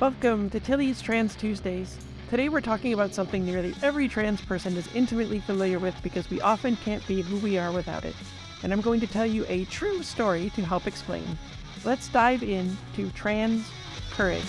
Welcome to Tilly's Trans Tuesdays. Today we're talking about something nearly every trans person is intimately familiar with because we often can't be who we are without it. And I'm going to tell you a true story to help explain. Let's dive into trans courage.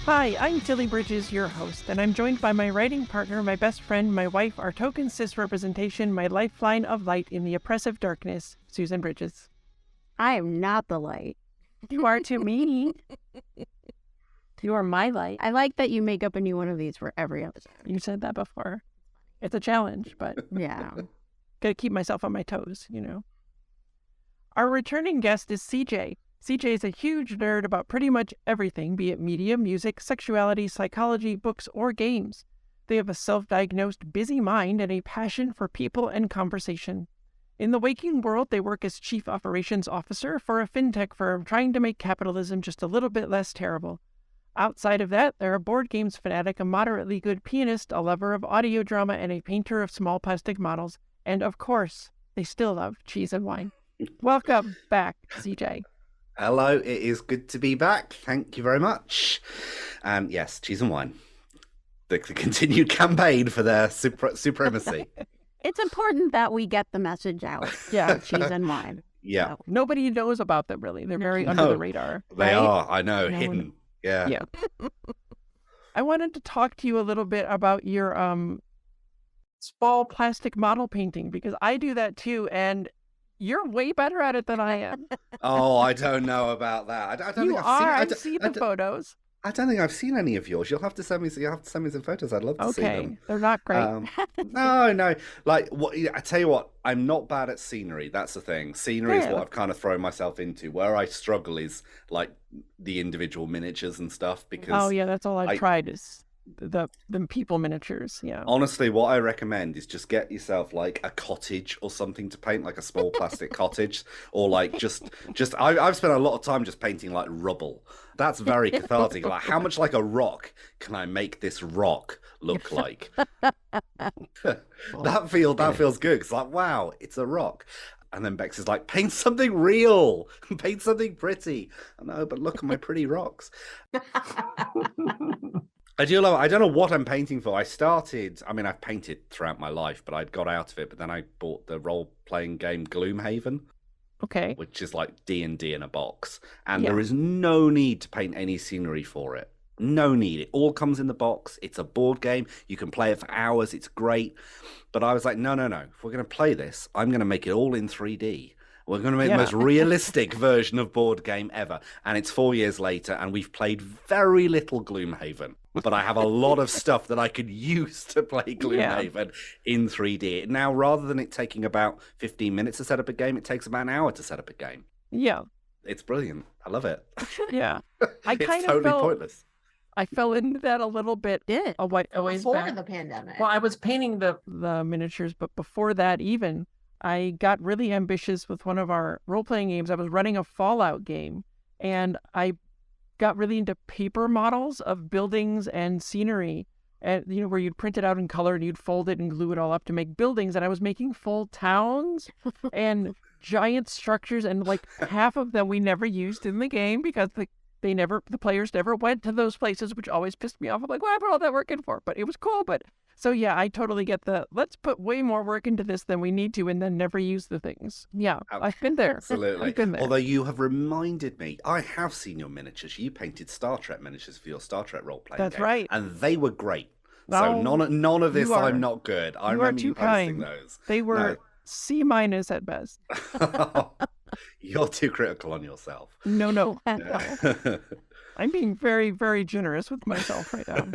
Hi, I'm Tilly Bridges, your host, and I'm joined by my writing partner, my best friend, my wife, our token cis representation, my lifeline of light in the oppressive darkness, Susan Bridges. I am not the light. You are to me. You are my light. I like that you make up a new one of these for every episode. You said that before. It's a challenge, but yeah. Gotta keep myself on my toes, you know. Our returning guest is CJ. CJ is a huge nerd about pretty much everything, be it media, music, sexuality, psychology, books, or games. They have a self-diagnosed busy mind and a passion for people and conversation. In the waking world, they work as chief operations officer for a fintech firm trying to make capitalism just a little bit less terrible. Outside of that, they're a board games fanatic, a moderately good pianist, a lover of audio drama, and a painter of small plastic models. And of course, they still love cheese and wine. Welcome back, CJ. Hello, it is good to be back. Thank you very much. Yes, cheese and wine. The continued campaign for their supremacy. It's important that we get the message out. Yeah, cheese and wine. Yeah. So. Nobody knows about them, really. They're very under the radar. They right? are, I know, hidden. Yeah. I wanted to talk to you a little bit about your small plastic model painting, because I do that too, and you're way better at it than I am. Oh, I don't know about that. I don't you think I've seen the photos. I don't think I've seen any of yours. You'll have to send me. You have to send me some photos. I'd love to see them. Okay, they're not great. No. Like what? I tell you what, I'm not bad at scenery. That's the thing. Scenery is what I've kind of thrown myself into. Where I struggle is like the individual miniatures and stuff. Because that's all I've tried is the people miniatures. Yeah. Honestly, what I recommend is just get yourself like a cottage or something to paint, like a small plastic cottage, or like just. I've spent a lot of time just painting like rubble. That's very cathartic. Like, how much like a rock can I make this rock look like? that feels good. It's like, wow, it's a rock. And then Bex is like, paint something real, paint something pretty. I know, but look at my pretty rocks. I do love it. I don't know what I'm painting for. I've painted throughout my life, but I'd got out of it. But then I bought the role-playing game Gloomhaven. Okay. Which is like D&D in a box. And there is no need to paint any scenery for it. No need. It all comes in the box. It's a board game. You can play it for hours. It's great. But I was like, no. If we're going to play this, I'm going to make it all in 3D. We're going to make the most realistic version of board game ever. And it's 4 years later, and we've played very little Gloomhaven. But I have a lot of stuff that I could use to play Gloomhaven in 3D. Now, rather than it taking about 15 minutes to set up a game, it takes about an hour to set up a game. Yeah. It's brilliant. I love it. Yeah. It's totally pointless. I fell into that a little bit a ways before back. the pandemic. Well, I was painting the miniatures, but before that even, I got really ambitious with one of our role-playing games. I was running a Fallout game, and I got really into paper models of buildings and scenery, and where you'd print it out in color and you'd fold it and glue it all up to make buildings. And I was making full towns and giant structures, and like half of them we never used in the game because the players never went to those places, which always pissed me off. I'm like, why put all that work in for? But it was cool. But so yeah, I totally get let's put way more work into this than we need to and then never use the things. Yeah, I've been there. Absolutely. I've been there. Although you have reminded me, I have seen your miniatures. You painted Star Trek miniatures for your Star Trek role-playing game. That's right. And they were great. No, so none of this, I'm not good. I remember you posting those. They were C- at best. You're too critical on yourself. No. I'm being very, very generous with myself right now.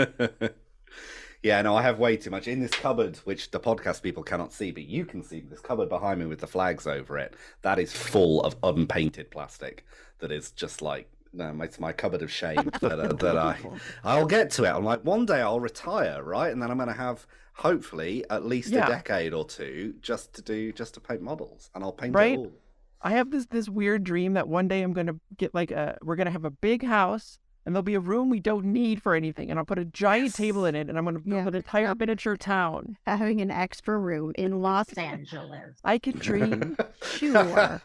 Yeah, no, I have way too much in this cupboard, which the podcast people cannot see, but you can see this cupboard behind me with the flags over it. That is full of unpainted plastic. That is just like, no, it's my cupboard of shame I'll get to it. I'm like, one day I'll retire, right? And then I'm going to have, hopefully, at least a decade or two just to paint models, and I'll paint it all. I have this weird dream that one day I'm going to get we're going to have a big house, and there'll be a room we don't need for anything, and I'll put a giant table in it, and I'm going to build an entire miniature town. Having an extra room in Los Angeles. I can dream. Sure.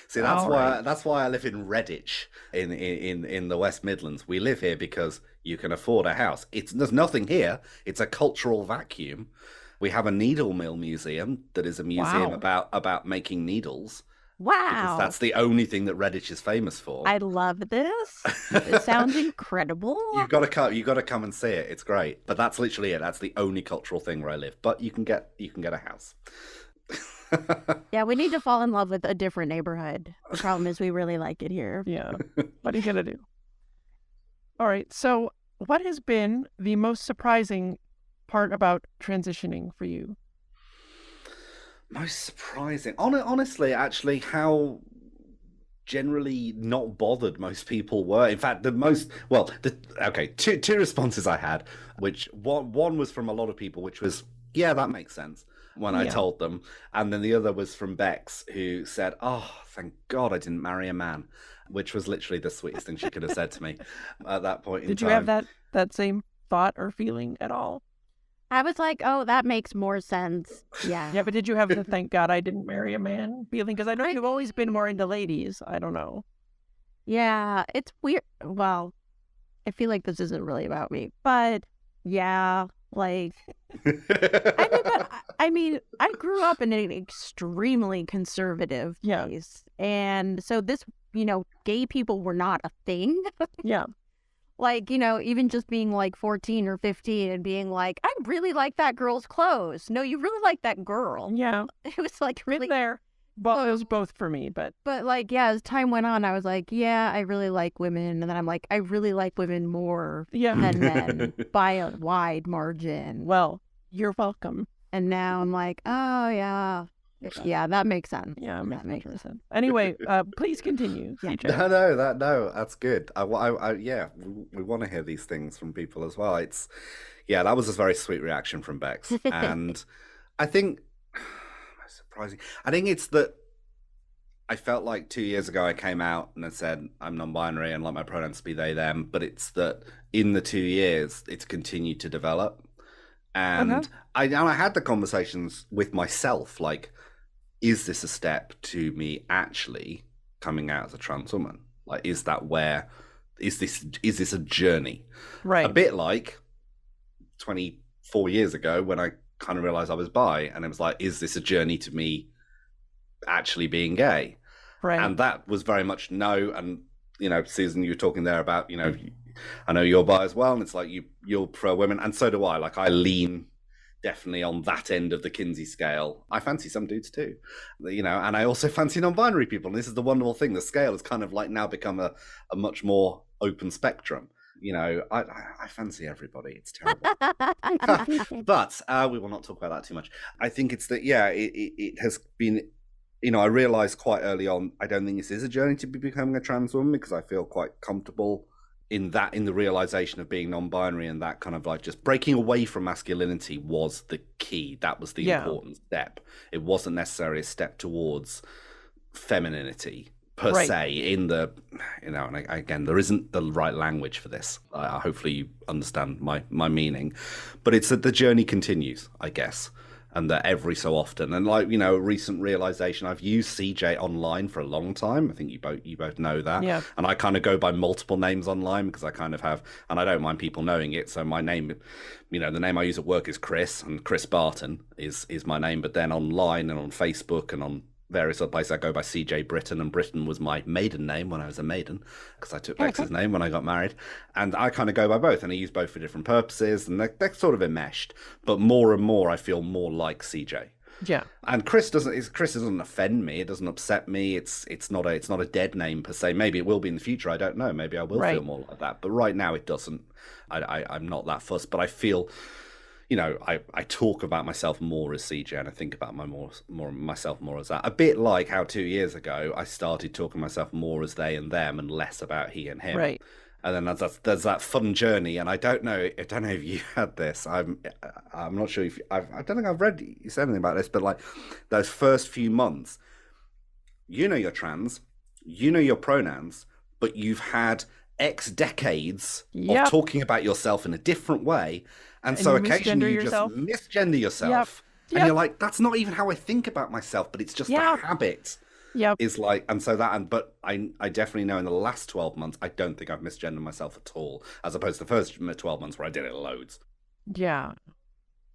See, that's why I live in Redditch in the West Midlands. We live here because you can afford a house. There's nothing here. It's a cultural vacuum. We have a needle mill museum that is a museum about making needles. Wow. Because that's the only thing that Redditch is famous for. I love this. It sounds incredible. You've got to come and see it. It's great. But that's literally it. That's the only cultural thing where I live. But you can get a house. Yeah, we need to fall in love with a different neighborhood. The problem is we really like it here. Yeah. What are you going to do? All right. So what has been the most surprising part about transitioning for you? Most surprising, honestly, actually, how generally not bothered most people were. In fact, two responses I had, which one was from a lot of people, which was, yeah, that makes sense when I told them, and then the other was from Bex, who said, "Oh, thank God I didn't marry a man," which was literally the sweetest thing she could have said to me at that point in time. Did you have that same thought or feeling at all? I was like, oh, that makes more sense. Yeah. Yeah, but did you have the thank God I didn't marry a man feeling? Because I know you've always been more into ladies. I don't know. Yeah, it's weird. Well, I feel like this isn't really about me, but yeah, like, I mean, I grew up in an extremely conservative place. And so this, gay people were not a thing. Yeah. Like, even just being like 14 or 15 and being like, I really like that girl's clothes. No, you really like that girl. Yeah. It was like really there. Well, it was both for me, but like, yeah, as time went on, I was like, yeah, I really like women. And then I'm like, I really like women more than men by a wide margin. Well, you're welcome. And now I'm like, oh, yeah. Yeah, that makes sense. Yeah, that makes sense. Anyway, please continue. Yeah. No, that's good. We want to hear these things from people as well. That was a very sweet reaction from Bex, and I think surprising. I think it's that I felt like 2 years ago I came out and I said I'm non-binary and like my pronouns to be they them, but it's that in the 2 years it's continued to develop, and I had the conversations with myself like, is this a step to me actually coming out as a trans woman? Like, is this a journey? Right. A bit like 24 years ago when I kind of realized I was bi, and it was like, is this a journey to me actually being gay? Right. And that was very much no. And, Susan, you were talking there about, I know you're bi as well. And it's like, you're pro women. And so do I. Like, I lean definitely on that end of the Kinsey scale. I fancy some dudes too, and I also fancy non-binary people. And this is the wonderful thing. The scale has kind of like now become a much more open spectrum. I fancy everybody. It's terrible. But we will not talk about that too much. I think it's that, it has been, I realized quite early on, I don't think this is a journey to be becoming a trans woman, because I feel quite comfortable in the realization of being non-binary, and that kind of like just breaking away from masculinity was the key. That was the important step. It wasn't necessarily a step towards femininity per se in the, and again, there isn't the right language for this. Hopefully you understand my meaning, but it's that the journey continues, I guess. And that every so often, and like, a recent realization, I've used CJ online for a long time. I think you both know that. Yeah. And I kind of go by multiple names online because I kind of have, and I don't mind people knowing it. So my name, the name I use at work is Chris, and Chris Barton is my name. But then online and on Facebook and on various other places, I go by CJ Britton, and Britton was my maiden name when I was a maiden, because I took Bex's name when I got married. And I kind of go by both, and I use both for different purposes, and they're sort of enmeshed. But more and more, I feel more like CJ. Yeah. And Chris doesn't offend me. It doesn't upset me. It's not a dead name per se. Maybe it will be in the future. I don't know. Maybe I will feel more like that. But right now it doesn't. I'm not that fussed. But I feel, I talk about myself more as CJ, and I think about myself more as that. A bit like how 2 years ago I started talking myself more as they and them, and less about he and him. Right. And then there's that fun journey, and I don't know if you had this. I'm not sure if I don't think I've read you said anything about this, but like those first few months, you're trans, your pronouns, but you've had X decades of talking about yourself in a different way, and so occasionally you just misgender yourself, and you're like, that's not even how I think about myself, but it's just a habit. Is like, and so that, but I definitely know in the last 12 months, I don't think I've misgendered myself at all, as opposed to the first 12 months where I did it loads. Yeah.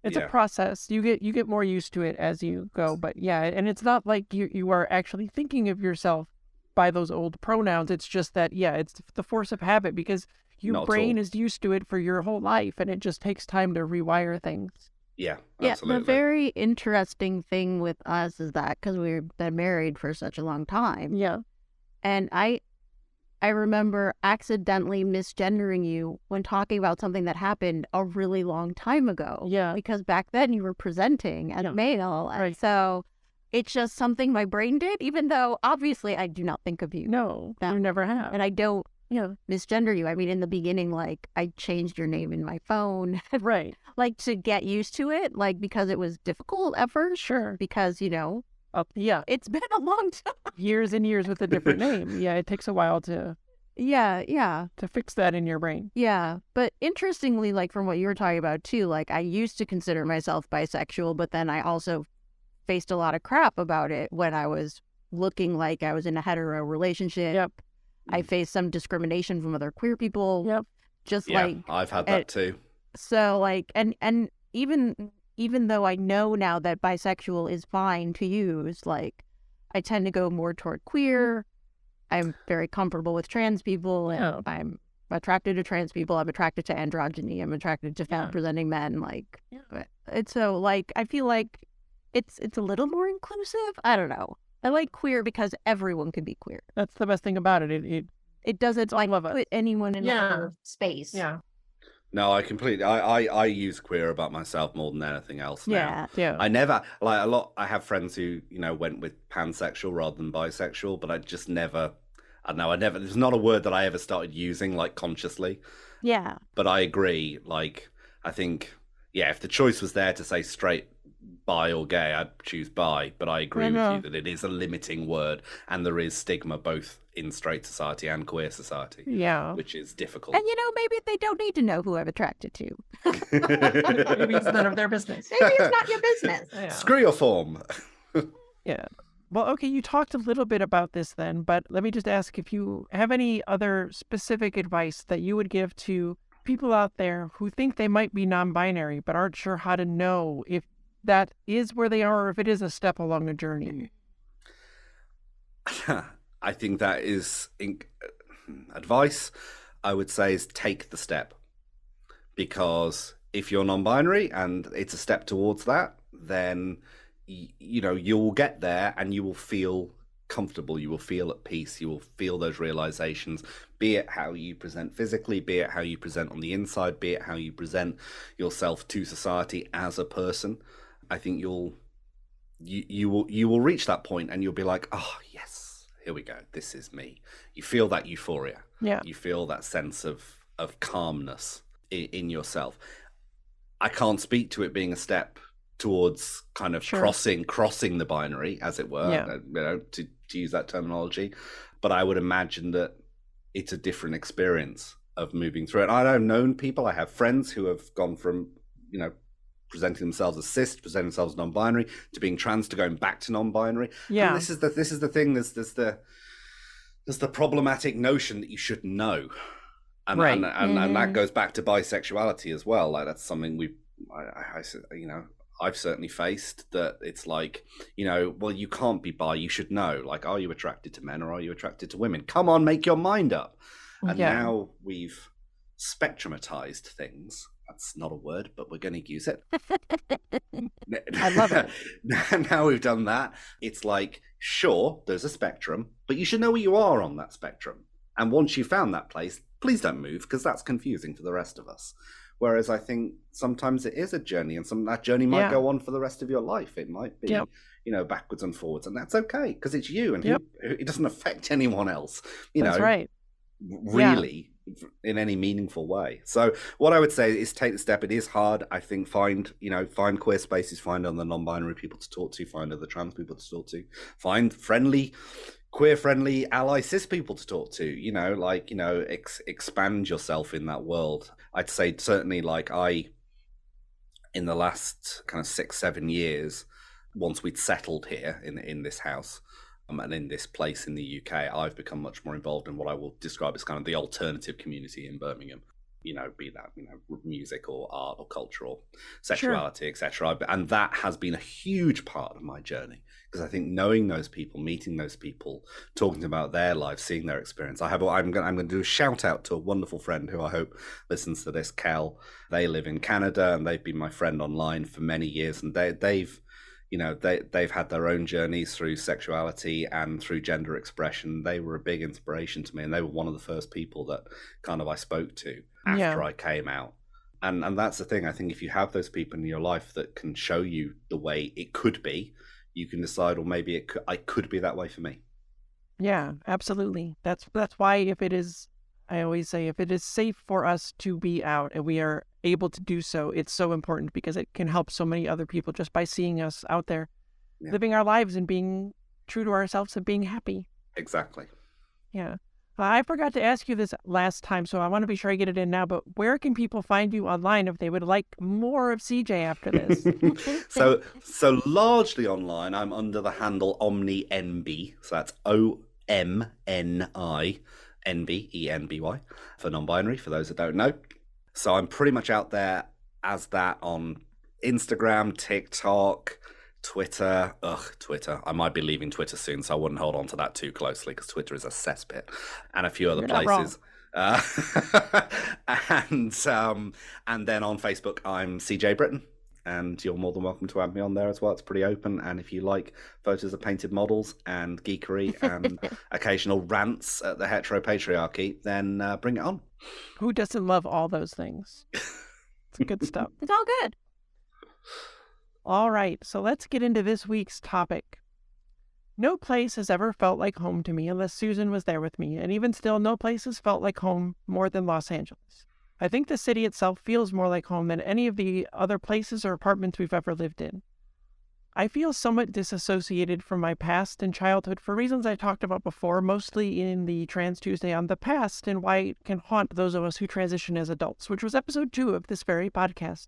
It's a process. You get more used to it as you go, but and it's not like you are actually thinking of yourself by those old pronouns. It's just that, it's the force of habit, because your brain is used to it for your whole life, and it just takes time to rewire things. Yeah, absolutely. The very interesting thing with us is that because we've been married for such a long time. Yeah. And I remember accidentally misgendering you when talking about something that happened a really long time ago. Yeah. Because back then you were presenting as male. And so it's just something my brain did, even though obviously I do not think of you. No, you never have. And I don't misgender you. I mean, in the beginning, like, I changed your name in my phone. Right. Like, to get used to it, like, because it was difficult at first. Sure. Because, it's been a long time. Years and years with a different name. Yeah, it takes a while to... to fix that in your brain. Yeah. But interestingly, like, from what you were talking about, too, like, I used to consider myself bisexual, but then I also faced a lot of crap about it when I was looking like I was in a hetero relationship. Yep. I faced some discrimination from other queer people. Yep. Just like I've had that too. So like, and even though I know now that bisexual is fine to use, like, I tend to go more toward queer. I'm very comfortable with trans people, and I'm attracted to trans people. I'm attracted to androgyny. I'm attracted to femme presenting men. Like, it's so like, I feel like it's a little more inclusive. I don't know. I like queer because everyone can be queer. That's the best thing about it. It doesn't like put anyone in a space. Yeah. No, I completely. I use queer about myself more than anything else now. Yeah. I never I have friends who went with pansexual rather than bisexual, but I just never. I never. There's not a word that I ever started using like consciously. Yeah. But I agree. Like, I think if the choice was there to say straight, bi or gay, I'd choose bi, but I agree with you that it is a limiting word, and there is stigma both in straight society and queer society, which is difficult. And maybe they don't need to know who I'm attracted to. Maybe it's none of their business. Maybe it's not your business. Yeah. Screw your form. Yeah. Well, okay, you talked a little bit about this then, but let me just ask if you have any other specific advice that you would give to people out there who think they might be non-binary but aren't sure how to know if that is where they are, or if it is a step along a journey. I think that is advice I would say is take the step, because if you're non-binary and it's a step towards that, then you'll get there and you will feel comfortable, you will feel at peace, you will feel those realizations, be it how you present physically, be it how you present on the inside, be it how you present yourself to society as a person. I think you will reach that point and you'll be like, oh yes, here we go, this is me. You feel that euphoria. Yeah. You feel that sense of calmness in yourself. I can't speak to it being a step towards kind of crossing the binary, as it were, to use that terminology. But I would imagine that it's a different experience of moving through it. I've known people, I have friends who have gone from, presenting themselves as cis, presenting themselves as non-binary, to being trans, to going back to non-binary. Yeah. And this is the thing. There's the problematic notion that you should know, and and that goes back to bisexuality as well. Like, that's something I've certainly faced, that it's like, well, you can't be bi, you should know. Like, are you attracted to men or are you attracted to women? Come on, make your mind up. And now we've spectrumatized things. That's not a word, but we're going to use it. I love it. Now we've done that, it's like, sure, there's a spectrum, but you should know where you are on that spectrum. And once you've found that place, please don't move, because that's confusing for the rest of us. Whereas I think sometimes it is a journey, and that journey might go on for the rest of your life. It might be, backwards and forwards, and that's okay, because it's you, and it doesn't affect anyone else. That's right. Really, in any meaningful way. So what I would say is take the step. It is hard. I think find queer spaces, find other non-binary people to talk to, find other trans people to talk to, find queer friendly ally cis people to talk to, expand yourself in that world. I'd say certainly, like, in the last kind of 6-7 years, once we'd settled here in this house, and in this place in the UK, I've become much more involved in what I will describe as kind of the alternative community in Birmingham. Be that music or art or culture or sexuality, etc. And that has been a huge part of my journey, because I think knowing those people, meeting those people, talking about their lives, seeing their experience. I'm going to do a shout out to a wonderful friend who I hope listens to this, Cal. They live in Canada, and they've been my friend online for many years, and they've had their own journeys through sexuality and through gender expression. They were a big inspiration to me, and they were one of the first people that kind of I spoke to after I came out. And that's the thing. I think if you have those people in your life that can show you the way it could be, you can decide, well, maybe I could be that way for me. Yeah, absolutely. That's why I always say, if it is safe for us to be out and we are able to do so, it's so important, because it can help so many other people just by seeing us out there living our lives and being true to ourselves and being happy. Exactly. Yeah. I forgot to ask you this last time, so I want to be sure I get it in now, but where can people find you online if they would like more of CJ after this? So largely online, I'm under the handle OmniNB. So that's OMNINBY for non-binary, for those that don't know. So I'm pretty much out there as that on Instagram, TikTok, Twitter. Twitter. I might be leaving Twitter soon, so I wouldn't hold on to that too closely, because Twitter is a cesspit, and a few other places. And then on Facebook, I'm CJ Britton, and you're more than welcome to add me on there as well. It's pretty open, and if you like photos of painted models and geekery and occasional rants at the heteropatriarchy, then bring it on. Who doesn't love all those things? It's good stuff. It's all good. All right, so let's get into this week's topic. No place has ever felt like home to me unless Susan was there with me, and even still, no place has felt like home more than Los Angeles. I think the city itself feels more like home than any of the other places or apartments we've ever lived in. I feel somewhat disassociated from my past and childhood for reasons I talked about before, mostly in the Trans Tuesday on the past and why it can haunt those of us who transition as adults, which was episode 2 of this very podcast.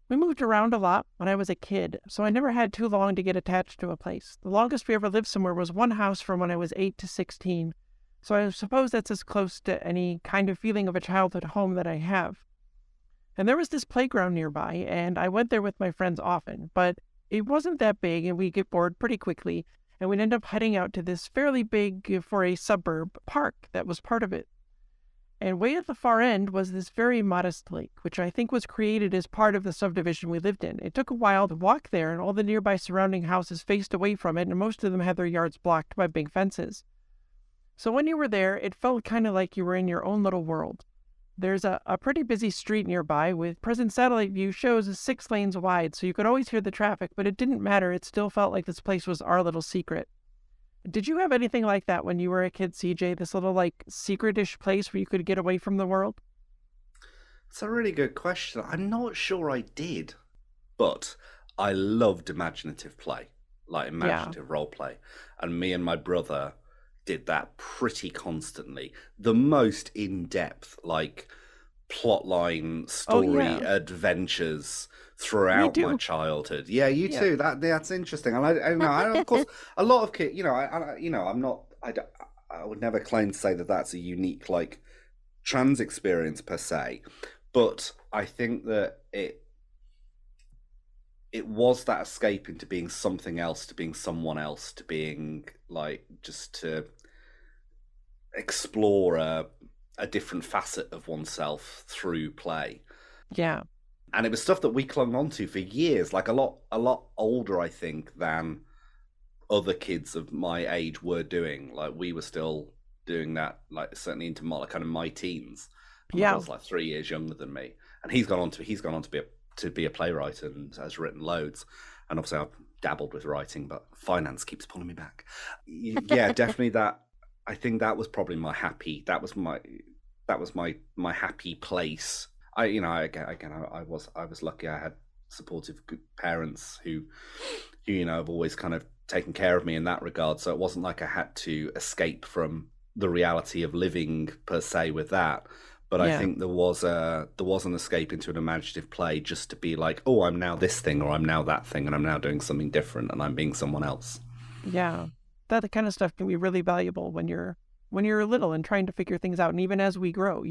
We moved around a lot when I was a kid, so I never had too long to get attached to a place. The longest we ever lived somewhere was one house from when I was 8 to 16, so I suppose that's as close to any kind of feeling of a childhood home that I have. And there was this playground nearby, and I went there with my friends often, but it wasn't that big, and we'd get bored pretty quickly, and we'd end up heading out to this fairly big, for a suburb, park that was part of it. And way at the far end was this very modest lake, which I think was created as part of the subdivision we lived in. It took a while to walk there, and all the nearby surrounding houses faced away from it, and most of them had their yards blocked by big fences. So when you were there, it felt kind of like you were in your own little world. There's a pretty busy street nearby, with present satellite view shows is 6 lanes wide, so you could always hear the traffic, but it didn't matter. It still felt like this place was our little secret. Did you have anything like that when you were a kid, CJ? This little, secret-ish place where you could get away from the world? It's a really good question. I'm not sure I did, but I loved imaginative play, like imaginative role play. And me and my brother did that pretty constantly. The most in-depth, plotline story adventures throughout my childhood. Yeah, you too. That's interesting. And I of course, a lot of kids. I'm not. I would never claim to say that that's a unique trans experience per se, but I think that it was that escape into being something else, to being someone else, to being just to explore a different facet of oneself through play. Yeah. And it was stuff that we clung on to for years, like a lot older, I think, than other kids of my age were doing. Like we were still doing that, like certainly into kind of my teens. And my Yeah. brother's like 3 years younger than me, and he's gone on to be a playwright and has written loads. And obviously, I've dabbled with writing, but finance keeps pulling me back. Yeah, definitely that. I think that was probably my happy. That was my happy place. I was lucky. I had supportive good parents who have always kind of taken care of me in that regard. So it wasn't like I had to escape from the reality of living per se with that. But I think there was an escape into an imaginative play, just to be like, oh, I'm now this thing, or I'm now that thing, and I'm now doing something different, and I'm being someone else. Yeah. That kind of stuff can be really valuable when you're little and trying to figure things out. And even as we grow,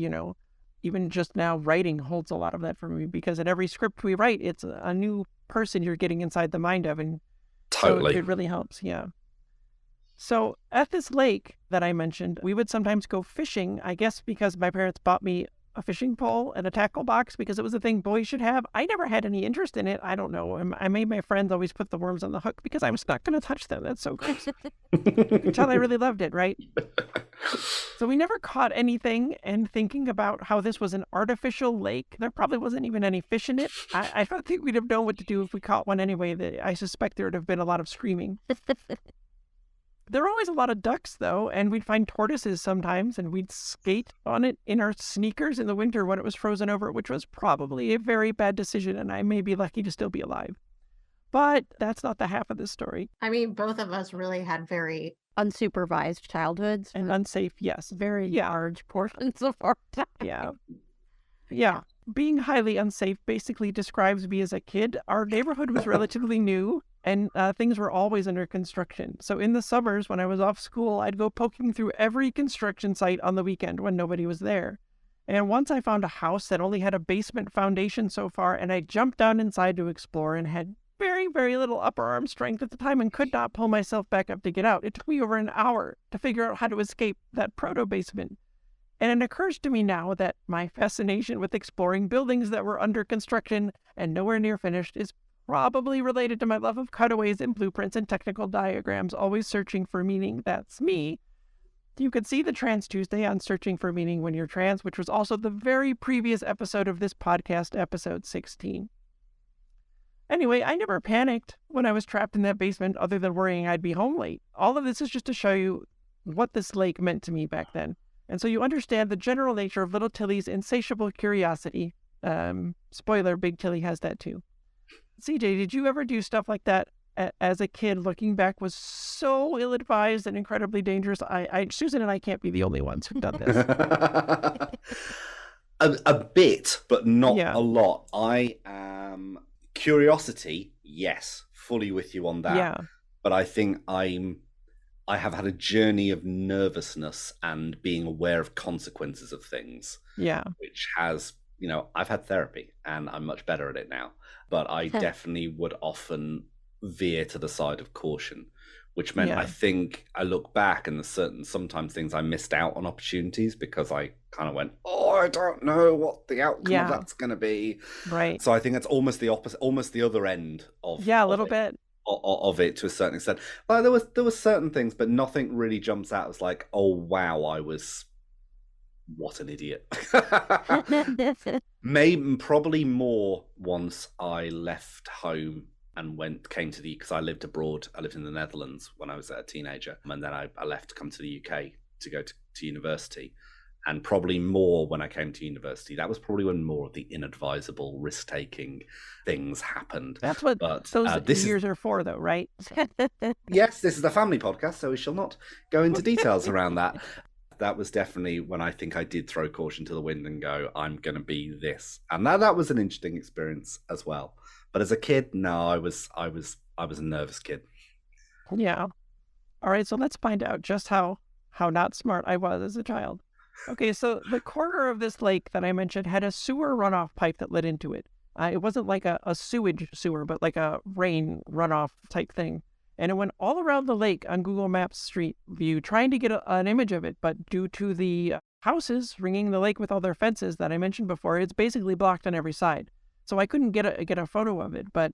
even just now, writing holds a lot of that for me, because in every script we write, it's a new person you're getting inside the mind of. And totally. So it really helps. Yeah. So at this lake that I mentioned, we would sometimes go fishing, I guess because my parents bought me a fishing pole and a tackle box because it was a thing boys should have. I never had any interest in it. I don't know. I made my friends always put the worms on the hook because I was not going to touch them. That's so gross. Until I really loved it, right? So we never caught anything, and thinking about how this was an artificial lake, there probably wasn't even any fish in it. I don't think we'd have known what to do if we caught one anyway. I suspect there would have been a lot of screaming. There were always a lot of ducks, though, and we'd find tortoises sometimes, and we'd skate on it in our sneakers in the winter when it was frozen over, which was probably a very bad decision, and I may be lucky to still be alive. But that's not the half of the story. I mean, both of us really had very unsupervised childhoods. And unsafe, yes. Very large portions of our time. Yeah. Being highly unsafe basically describes me as a kid. Our neighborhood was relatively new, and things were always under construction. So in the summers, when I was off school, I'd go poking through every construction site on the weekend when nobody was there. And once I found a house that only had a basement foundation so far, and I jumped down inside to explore and had very, very little upper arm strength at the time and could not pull myself back up to get out. It took me over an hour to figure out how to escape that proto-basement. And it occurs to me now that my fascination with exploring buildings that were under construction and nowhere near finished is probably related to my love of cutaways and blueprints and technical diagrams, always searching for meaning. That's me. You could see the Trans Tuesday on Searching for Meaning When You're Trans, which was also the very previous episode of this podcast, episode 16. Anyway, I never panicked when I was trapped in that basement other than worrying I'd be home late. All of this is just to show you what this lake meant to me back then. And so you understand the general nature of little Tilly's insatiable curiosity. Spoiler, Big Tilly has that too. CJ, did you ever do stuff like that as a kid? Looking back was so ill-advised and incredibly dangerous. Susan and I can't be the only ones who've done this. a bit, but not a lot. Curiosity, yes, fully with you on that. Yeah. But I think I have had a journey of nervousness and being aware of consequences of things. Yeah. Which has, I've had therapy and I'm much better at it now. But I definitely would often veer to the side of caution, which meant I think I look back and there's sometimes things I missed out on opportunities because I kind of went, I don't know what the outcome of that's going to be. Right. So I think that's almost the opposite, almost the other end of a little bit of it to a certain extent. But there was certain things, but nothing really jumps out as like, oh wow, what an idiot. Probably more once I left home and because I lived abroad. I lived in the Netherlands when I was a teenager, and then I left to come to the UK to go to university. And probably more when I came to university. That was probably when more of the inadvisable, risk-taking things happened. That's what those years are for, though, right? Yes, this is a family podcast, so we shall not go into details around that. That was definitely when I think I did throw caution to the wind and go, I'm going to be this. And that was an interesting experience as well. But as a kid, no, I was a nervous kid. Yeah. All right, so let's find out just how not smart I was as a child. Okay, so the corner of this lake that I mentioned had a sewer runoff pipe that led into it. It wasn't like a sewage sewer, but like a rain runoff type thing. And it went all around the lake on Google Maps Street View, trying to get an image of it. But due to the houses ringing the lake with all their fences that I mentioned before. It's basically blocked on every side. So I couldn't get a photo of it, but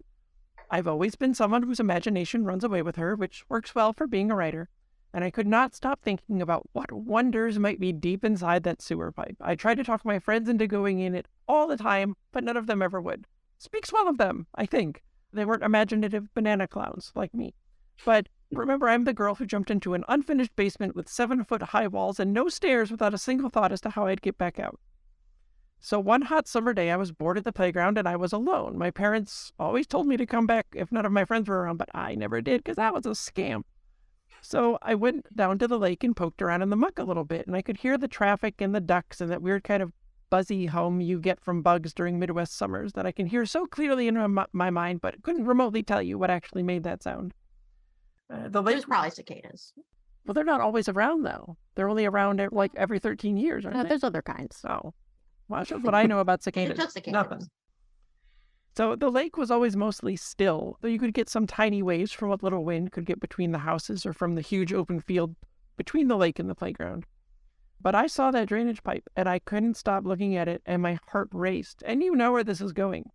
I've always been someone whose imagination runs away with her, which works well for being a writer. And I could not stop thinking about what wonders might be deep inside that sewer pipe. I tried to talk my friends into going in it all the time, but none of them ever would. Speaks well of them, I think. They weren't imaginative banana clowns like me. But remember, I'm the girl who jumped into an unfinished basement with 7-foot high walls and no stairs without a single thought as to how I'd get back out. So one hot summer day, I was bored at the playground and I was alone. My parents always told me to come back if none of my friends were around, but I never did because that was a scam. So I went down to the lake and poked around in the muck a little bit, and I could hear the traffic and the ducks and that weird kind of buzzy hum you get from bugs during Midwest summers that I can hear so clearly in my mind, but couldn't remotely tell you what actually made that sound. The lake There's probably cicadas. Well, they're not always around, though. They're only around like every 13 years, aren't they? There's other kinds. Oh. Well, that's what I know about cicadas. Just cicadas. Nothing. So the lake was always mostly still, though you could get some tiny waves from what little wind could get between the houses or from the huge open field between the lake and the playground. But I saw that drainage pipe, and I couldn't stop looking at it, and my heart raced. And you know where this is going.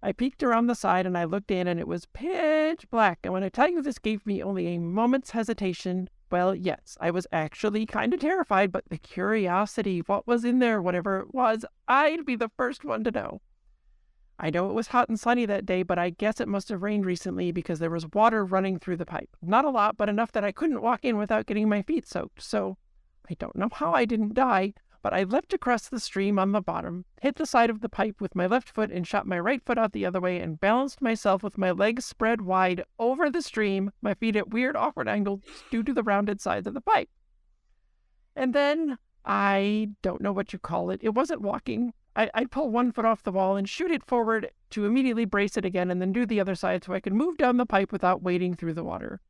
I peeked around the side, and I looked in, and it was pitch black. And when I tell you this gave me only a moment's hesitation, well, yes, I was actually kind of terrified, but the curiosity, what was in there, whatever it was, I'd be the first one to know. I know it was hot and sunny that day, but I guess it must have rained recently because there was water running through the pipe. Not a lot, but enough that I couldn't walk in without getting my feet soaked. So I don't know how I didn't die, but I leapt across the stream on the bottom, hit the side of the pipe with my left foot and shot my right foot out the other way and balanced myself with my legs spread wide over the stream, my feet at weird, awkward angles due to the rounded sides of the pipe. And then, I don't know what you call it. It wasn't walking. I'd pull one foot off the wall and shoot it forward to immediately brace it again and then do the other side so I could move down the pipe without wading through the water.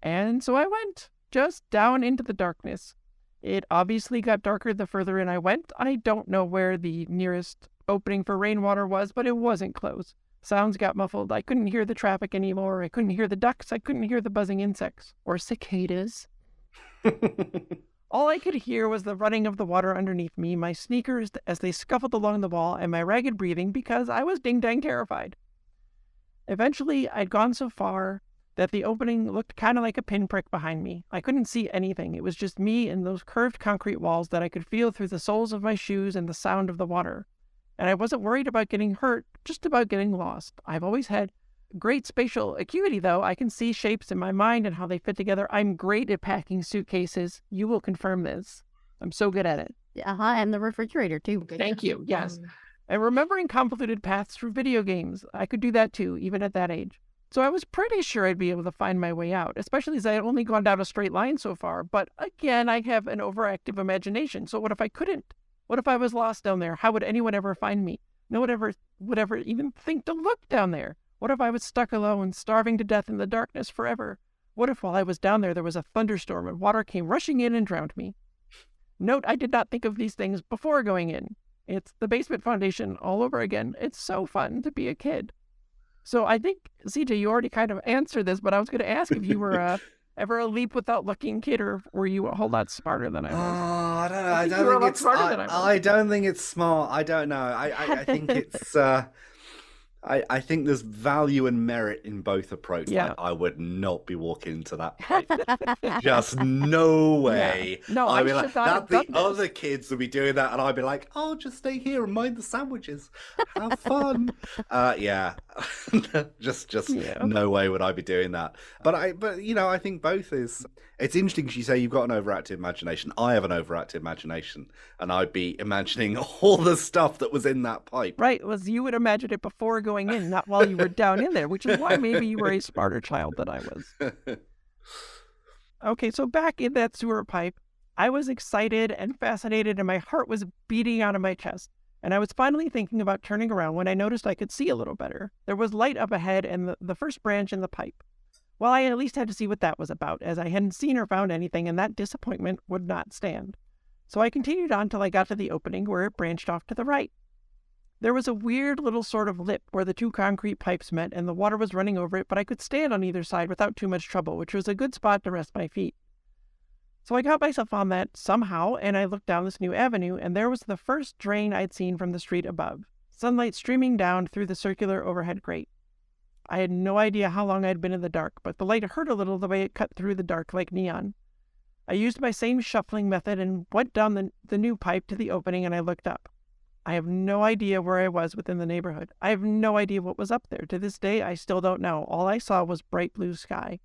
And so I went, just down into the darkness. It obviously got darker the further in I went. I don't know where the nearest opening for rainwater was, but it wasn't close. Sounds got muffled. I couldn't hear the traffic anymore. I couldn't hear the ducks. I couldn't hear the buzzing insects. Or cicadas. All I could hear was the running of the water underneath me, my sneakers as they scuffled along the wall, and my ragged breathing because I was ding-dang terrified. Eventually, I'd gone so far that the opening looked kind of like a pinprick behind me. I couldn't see anything. It was just me and those curved concrete walls that I could feel through the soles of my shoes and the sound of the water. And I wasn't worried about getting hurt, just about getting lost. I've always had great spatial acuity, though. I can see shapes in my mind and how they fit together. I'm great at packing suitcases. You will confirm this. I'm so good at it. And the refrigerator, too. Thank you. Yes. And remembering convoluted paths through video games, I could do that, too, even at that age. So I was pretty sure I'd be able to find my way out, especially as I had only gone down a straight line so far. But again, I have an overactive imagination. So what if I couldn't? What if I was lost down there? How would anyone ever find me? No one would ever even think to look down there. What if I was stuck alone, starving to death in the darkness forever? What if while I was down there was a thunderstorm and water came rushing in and drowned me? Note, I did not think of these things before going in. It's the Basement Foundation all over again. It's so fun to be a kid. So I think, CJ, you already kind of answered this, but I was going to ask if you were ever a leap without looking kid, or were you a whole lot smarter than I was? Oh, I don't know. I don't think it's smart. I don't know. I think it's... I think there's value and merit in both approaches. Yeah. Like, I would not be walking into that pipe. Just no way. Yeah. No, I'd be I like, should not have that the done this. other kids would be doing that, and I'd be like, "Oh, just stay here and mind the sandwiches. Have fun." Yeah, just no way would I be doing that. But I think both is. It's interesting because you say you've got an overactive imagination. I have an overactive imagination, and I'd be imagining all the stuff that was in that pipe. Right, was you would imagine it before going in, not while you were down in there, which is why maybe you were a smarter child than I was. Okay, so back in that sewer pipe, I was excited and fascinated, and my heart was beating out of my chest. And I was finally thinking about turning around when I noticed I could see a little better. There was light up ahead and the first branch in the pipe. Well, I at least had to see what that was about, as I hadn't seen or found anything, and that disappointment would not stand. So I continued on till I got to the opening where it branched off to the right. There was a weird little sort of lip where the two concrete pipes met, and the water was running over it, but I could stand on either side without too much trouble, which was a good spot to rest my feet. So I got myself on that somehow, and I looked down this new avenue, and there was the first drain I'd seen from the street above, sunlight streaming down through the circular overhead grate. I had no idea how long I'd been in the dark, but the light hurt a little the way it cut through the dark like neon. I used my same shuffling method and went down the new pipe to the opening, and I looked up. I have no idea where I was within the neighborhood. I have no idea what was up there. To this day, I still don't know. All I saw was bright blue sky.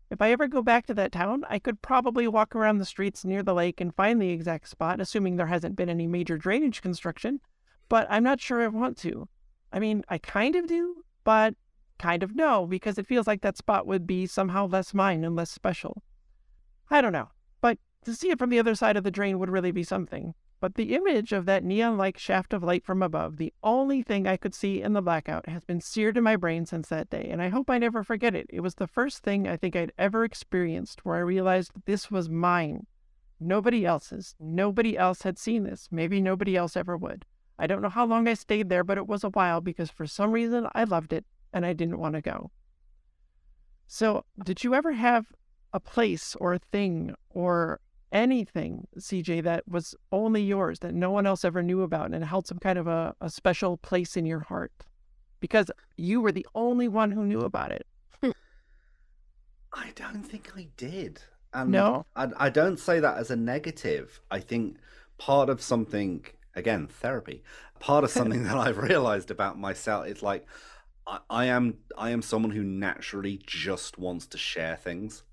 If I ever go back to that town, I could probably walk around the streets near the lake and find the exact spot, assuming there hasn't been any major drainage construction, but I'm not sure I want to. I mean, I kind of do, but kind of no, because it feels like that spot would be somehow less mine and less special. I don't know, but to see it from the other side of the drain would really be something. But the image of that neon-like shaft of light from above, the only thing I could see in the blackout, has been seared in my brain since that day, and I hope I never forget it. It was the first thing I think I'd ever experienced where I realized this was mine. Nobody else's. Nobody else had seen this. Maybe nobody else ever would. I don't know how long I stayed there, but it was a while because for some reason I loved it, and I didn't want to go. So, did you ever have a place or a thing or anything, CJ, that was only yours, that no one else ever knew about, and held some kind of a special place in your heart? Because you were the only one who knew about it. I don't think I did. And No? I don't say that as a negative. I think part of something, again, therapy, part of something that I've realized about myself is like, I am someone who naturally just wants to share things.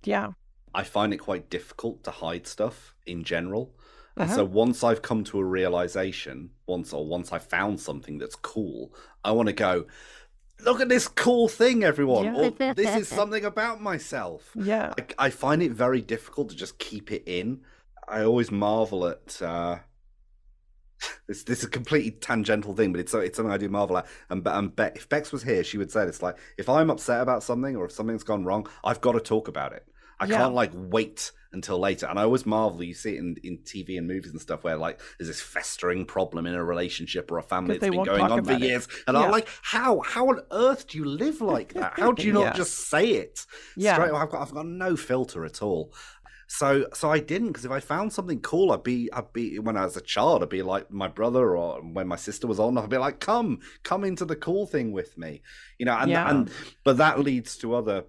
Yeah. I find it quite difficult to hide stuff in general. And so once I've come to a realization, once I found something that's cool, I want to go, look at this cool thing, everyone. Yeah. Or this is something about myself. Yeah. I find it very difficult to just keep it in. I always marvel at this is a completely tangential thing, but it's something I do marvel at. And if Bex was here, she would say this, like, if I'm upset about something or if something's gone wrong, I've got to talk about it. I can't like wait until later. And I always marvel, you see it in TV and movies and stuff where like there's this festering problem in a relationship or a family that's been going on for years. And I'm like, how on earth do you live like that? How do you not just say it? Straight away? I've got no filter at all. So I didn't, because if I found something cool, I'd be when I was a child, I'd be like my brother, or when my sister was on, I'd be like, come into the cool thing with me, and but that leads to other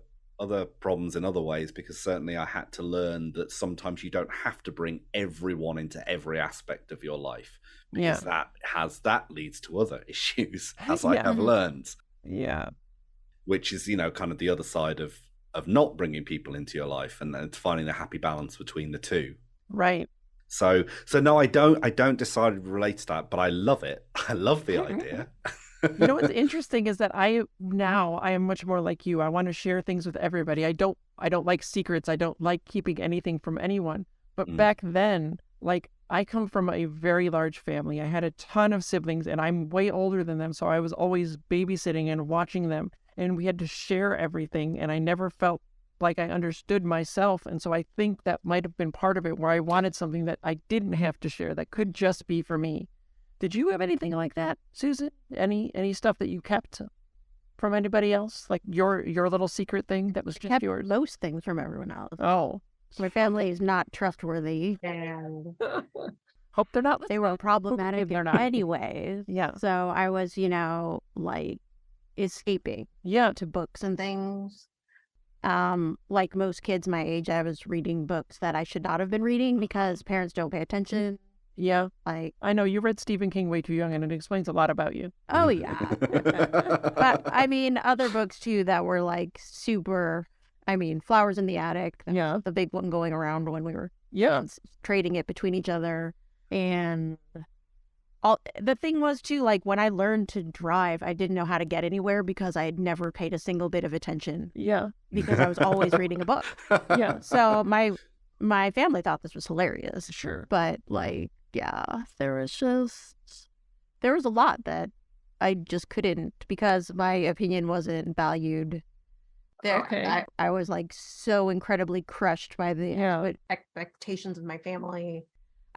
problems in other ways, because certainly I had to learn that sometimes you don't have to bring everyone into every aspect of your life, because that leads to other issues, as I have learned. Yeah. Which is, kind of the other side of not bringing people into your life, and finding a happy balance between the two. Right. So no, I don't decidedly relate to that, but I love it. I love the idea. You know what's interesting is that I am much more like you. I want to share things with everybody. I don't like secrets. I don't like keeping anything from anyone. But back then, like, I come from a very large family. I had a ton of siblings, and I'm way older than them, so I was always babysitting and watching them, and we had to share everything, and I never felt like I understood myself. And so I think that might have been part of it, where I wanted something that I didn't have to share, that could just be for me. Did you have anything like that, Susan? Any stuff that you kept from anybody else? Like your little secret thing that was just yours? Most things from everyone else. Oh. My family is not trustworthy, and hope they're not. They were problematic anyways. Yeah. So I was, like escaping to books and things. Like most kids my age, I was reading books that I should not have been reading because parents don't pay attention. Yeah. Like, I know you read Stephen King way too young, and it explains a lot about you. Oh, yeah. But I mean, other books too that were like super, Flowers in the Attic. Yeah. The big one going around when we were trading it between each other. And the thing was too, like, when I learned to drive, I didn't know how to get anywhere because I had never paid a single bit of attention. Yeah. Because I was always reading a book. Yeah. So my family thought this was hilarious. Sure. But like, there was a lot that I just couldn't, because my opinion wasn't valued. Okay. I was like so incredibly crushed by the expectations of my family.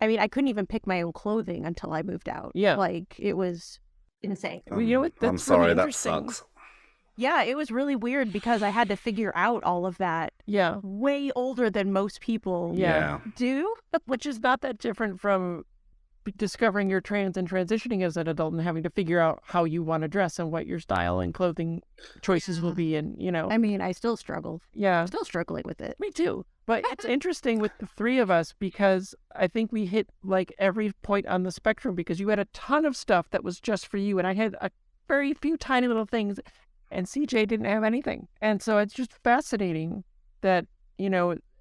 I couldn't even pick my own clothing until I moved out. Yeah. Like, it was insane. Well, you know what? That's I'm sorry, really that interesting. sucks. Yeah, it was really weird because I had to figure out all of that Yeah. way older than most people do. Which is not that different from discovering you're trans and transitioning as an adult and having to figure out how you want to dress and what your style and clothing choices will be. And, I mean, I still struggle. Yeah. I'm still struggling with it. Me too. But it's interesting with the three of us because I think we hit like every point on the spectrum because you had a ton of stuff that was just for you. And I had a very few tiny little things and CJ didn't have anything. And so it's just fascinating that,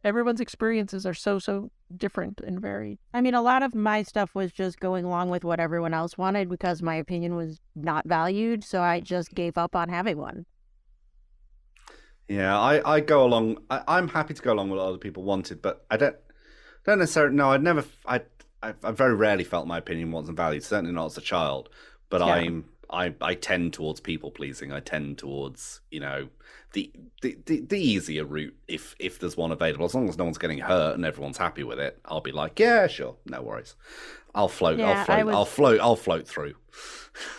everyone's experiences are so different and varied. I mean, a lot of my stuff was just going along with what everyone else wanted because my opinion was not valued. So I just gave up on having one. Yeah, I go along. I'm happy to go along with what other people wanted, but I don't necessarily. No, I very rarely felt my opinion wasn't valued. Certainly not as a child. But I tend towards people pleasing. I tend towards the easier route if there's one available. As long as no one's getting hurt and everyone's happy with it, I'll be like, yeah, sure, no worries. I'll float. Yeah, I'll float through.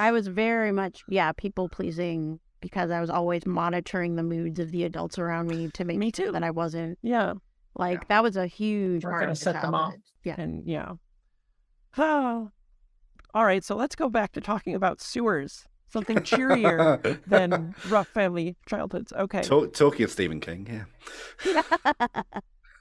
I was very much people pleasing because I was always monitoring the moods of the adults around me to make sure that I wasn't. Yeah, that was a huge part of set them off. Yeah, and Oh. All right, so let's go back to talking about sewers. Something cheerier than rough family childhoods. Okay. Talking of Stephen King, yeah.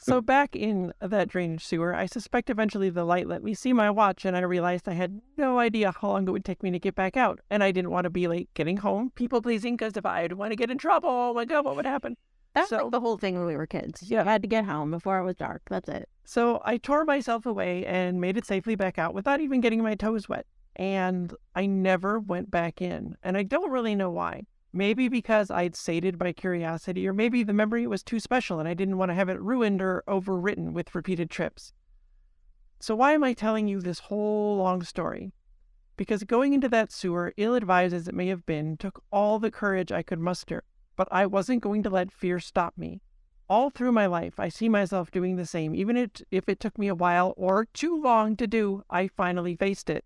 So back in that drainage sewer, I suspect eventually the light let me see my watch, and I realized I had no idea how long it would take me to get back out. And I didn't want to be late getting home, people-pleasing, because if I would want to get in trouble, oh my God, what would happen? That's like the whole thing when we were kids. Yeah. I had to get home before it was dark. That's it. So I tore myself away and made it safely back out without even getting my toes wet. And I never went back in. And I don't really know why. Maybe because I'd sated my curiosity, or maybe the memory was too special and I didn't want to have it ruined or overwritten with repeated trips. So why am I telling you this whole long story? Because going into that sewer, ill-advised as it may have been, took all the courage I could muster. But I wasn't going to let fear stop me. All through my life, I see myself doing the same. Even if it took me a while or too long to do, I finally faced it.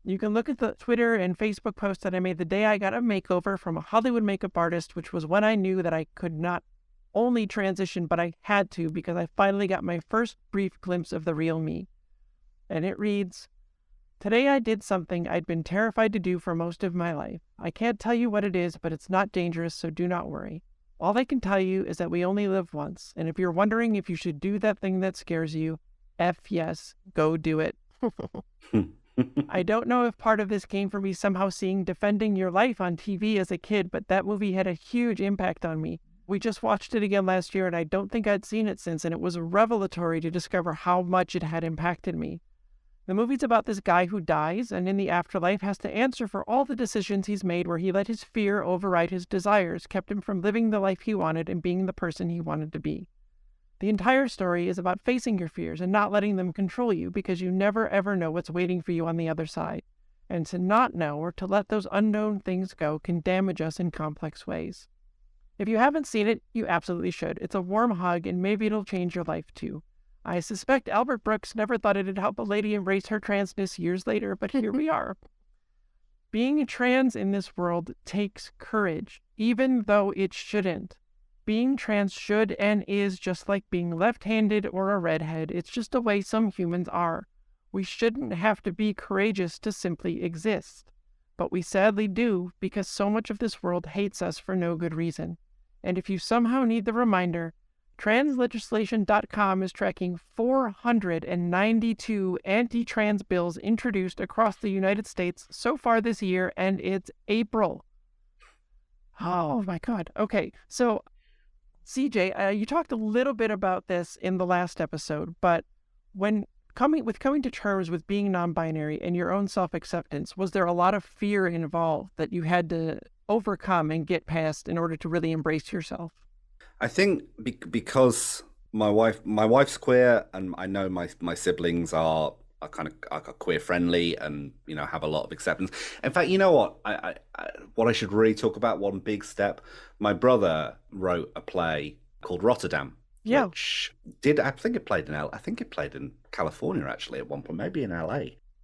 You can look at the Twitter and Facebook post that I made the day I got a makeover from a Hollywood makeup artist, which was when I knew that I could not only transition, but I had to because I finally got my first brief glimpse of the real me. And it reads, "Today I did something I'd been terrified to do for most of my life. I can't tell you what it is, but it's not dangerous, so do not worry. All I can tell you is that we only live once, and if you're wondering if you should do that thing that scares you, yes, go do it." I don't know if part of this came from me somehow seeing Defending Your Life on TV as a kid, but that movie had a huge impact on me. We just watched it again last year, and I don't think I'd seen it since, and it was revelatory to discover how much it had impacted me. The movie's about this guy who dies, and in the afterlife has to answer for all the decisions he's made where he let his fear override his desires, kept him from living the life he wanted and being the person he wanted to be. The entire story is about facing your fears and not letting them control you because you never ever know what's waiting for you on the other side. And to not know or to let those unknown things go can damage us in complex ways. If you haven't seen it, you absolutely should. It's a warm hug and maybe it'll change your life too. I suspect Albert Brooks never thought it'd help a lady embrace her transness years later, but here we are. Being trans in this world takes courage, even though it shouldn't. Being trans should and is just like being left-handed or a redhead. It's just the way some humans are. We shouldn't have to be courageous to simply exist. But we sadly do because so much of this world hates us for no good reason. And if you somehow need the reminder, translegislation.com is tracking 492 anti-trans bills introduced across the United States so far this year, and it's April. Oh my God. Okay, so CJ, you talked a little bit about this in the last episode, but when coming to terms with being non-binary and your own self-acceptance, was there a lot of fear involved that you had to overcome and get past in order to really embrace yourself? I think because my wife's queer, and I know my siblings are kind of queer friendly, and have a lot of acceptance. In fact, you know what? What I should really talk about, one big step. My brother wrote a play called Rotterdam. Yeah. Which I think it played in California actually at one point, maybe in LA.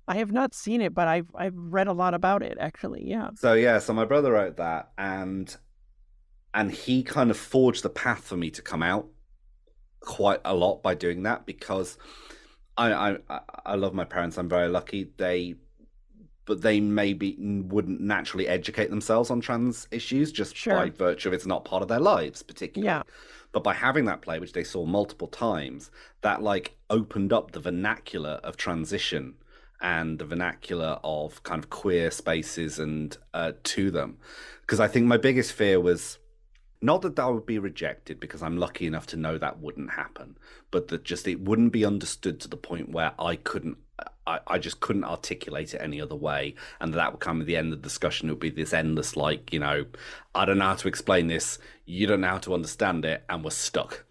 I have not seen it, but I've read a lot about it actually. Yeah. So my brother wrote that, and And he kind of forged the path for me to come out quite a lot by doing that, because I love my parents. I'm very lucky. But they maybe wouldn't naturally educate themselves on trans issues just by virtue of it's not part of their lives particularly. Yeah. But by having that play, which they saw multiple times, that like opened up the vernacular of transition and the vernacular of kind of queer spaces and to them. Because I think my biggest fear was not that I would be rejected, because I'm lucky enough to know that wouldn't happen, but that just it wouldn't be understood to the point where I just couldn't articulate it any other way, and that would come at the end of the discussion. It would be this endless, like, you know, I don't know how to explain this, you don't know how to understand it, and we're stuck.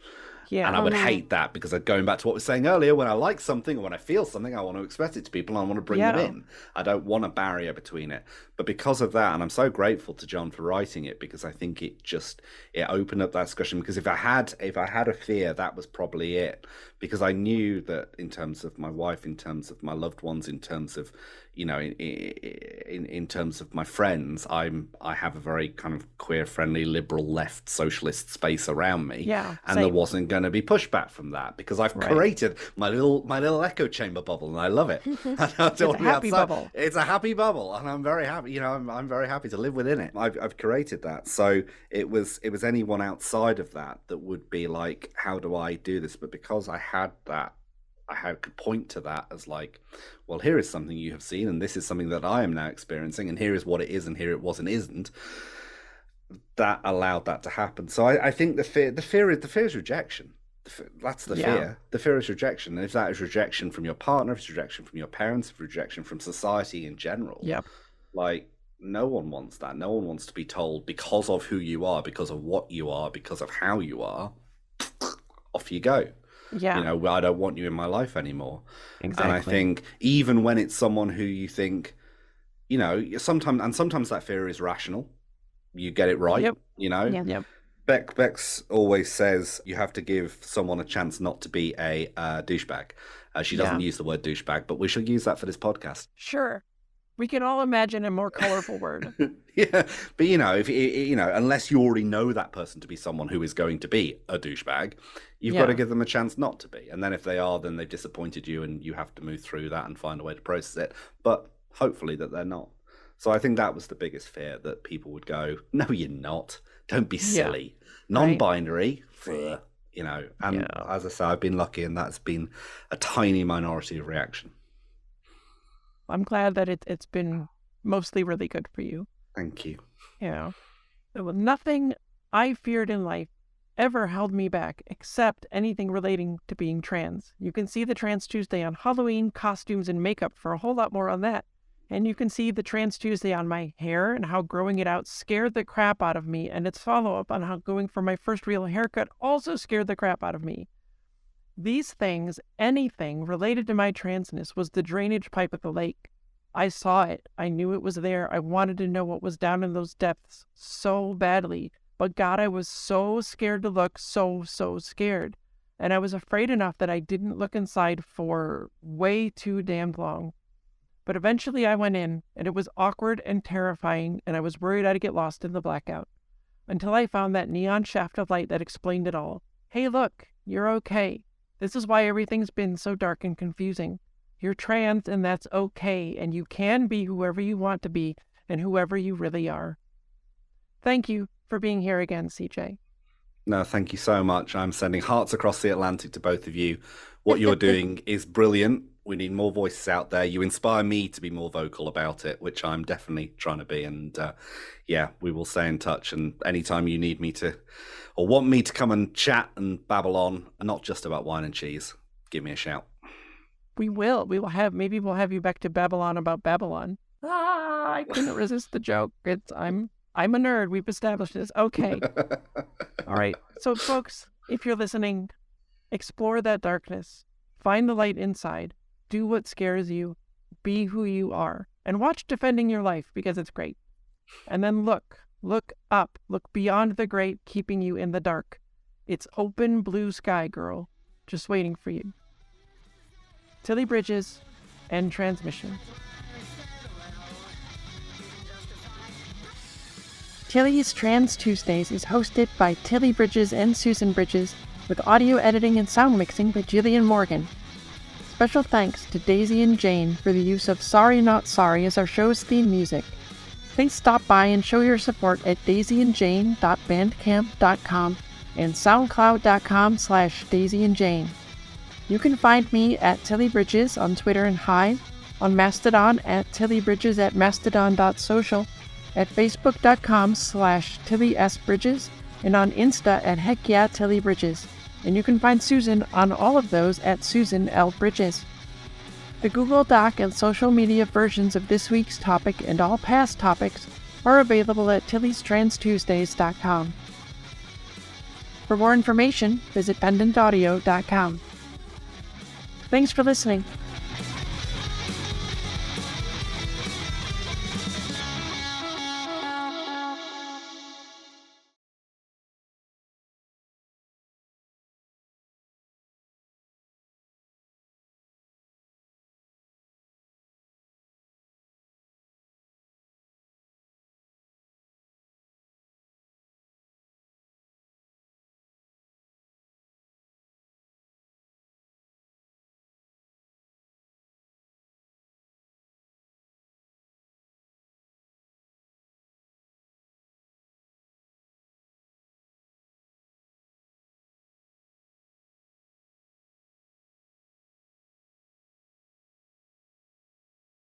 Yeah. And I would hate that, because going back to what we were saying earlier, when I like something or when I feel something, I want to express it to people and I want to bring them in. I don't want a barrier between it. But because of that, and I'm so grateful to John for writing it, because I think it opened up that discussion. Because if I had a fear, that was probably it. Because I knew that in terms of my wife, in terms of my loved ones, in terms of, you know, in terms of my friends, I have a very kind of queer friendly, liberal, left, socialist space around me. Yeah. And there wasn't going to be pushback from that, because I've created my little echo chamber bubble, and I love it. It's a happy bubble. It's a happy bubble, and I'm very happy. You know, I'm very happy to live within it. I've created that. So it was anyone outside of that would be like, how do I do this? But because I had that, could point to that as like, well, here is something you have seen, and this is something that I am now experiencing, and here is what it is, and here it was and isn't. That allowed that to happen. So I think the fear is rejection. That's the fear. The fear is rejection. And if that is rejection from your partner, if it's rejection from your parents, if it's rejection from society in general, like, no one wants that. No one wants to be told, because of who you are, because of what you are, because of how you are, off you go. Yeah. You know, I don't want you in my life anymore. Exactly. And I think even when it's someone who you think, you know, sometimes that fear is rational. You get it right, you know? Yep. Bex always says you have to give someone a chance not to be a douchebag. She doesn't use the word douchebag, but we should use that for this podcast. Sure. We can all imagine a more colorful word. Yeah, but you know, if you know, unless you already know that person to be someone who is going to be a douchebag, you've got to give them a chance not to be. And then if they are, then they've disappointed you, and you have to move through that and find a way to process it. But hopefully that they're not. So I think that was the biggest fear, that people would go, no, you're not. Don't be silly. Non-binary, you know. And as I say, I've been lucky, and that's been a tiny minority of reaction. I'm glad that it's been mostly really good for you. Thank you. Yeah. Well, nothing I feared in life ever held me back, except anything relating to being trans. You can see the Trans Tuesday on Halloween, costumes, and makeup for a whole lot more on that. And you can see the Trans Tuesday on my hair and how growing it out scared the crap out of me, and its follow-up on how going for my first real haircut also scared the crap out of me. These things, anything related to my transness, was the drainage pipe at the lake. I saw it. I knew it was there. I wanted to know what was down in those depths so badly. But God, I was so scared to look, so scared. And I was afraid enough that I didn't look inside for way too damned long. But eventually I went in, and it was awkward and terrifying, and I was worried I'd get lost in the blackout. Until I found that neon shaft of light that explained it all. Hey, look, you're okay. This is why everything's been so dark and confusing. You're trans, and that's okay, and you can be whoever you want to be and whoever you really are. Thank you for being here again, CJ. No, thank you so much. I'm sending hearts across the Atlantic to both of you. What you're doing is brilliant. We need more voices out there. You inspire me to be more vocal about it, which I'm definitely trying to be. And we will stay in touch. And anytime you need me to, or want me to come and chat and babble on, not just about wine and cheese, give me a shout. We will. Maybe we'll have you back to Babylon about Babylon. I couldn't resist the joke. I'm a nerd. We've established this. Okay. All right. So, folks, if you're listening, explore that darkness. Find the light inside. Do what scares you. Be who you are. And watch Defending Your Life, because it's great. And then look up. Look beyond the great, keeping you in the dark. It's open blue sky, girl, just waiting for you. Tilly Bridges, end transmission. Tilly's Trans Tuesdays is hosted by Tilly Bridges and Susan Bridges, with audio editing and sound mixing by Jillian Morgan. Special thanks to Daisy and Jane for the use of Sorry Not Sorry as our show's theme music. Please stop by and show your support at daisyandjane.bandcamp.com and soundcloud.com/daisyandjane. You can find me at Tilly Bridges on Twitter and Hive, on Mastodon at tillybridges@mastodon.social, at facebook.com/TillySBridges, and on Insta at HeckYeahTillyBridges. And you can find Susan on all of those at Susan L. Bridges. The Google Doc and social media versions of this week's topic and all past topics are available at Tilly'sTransTuesdays.com. For more information, visit pendantaudio.com. Thanks for listening.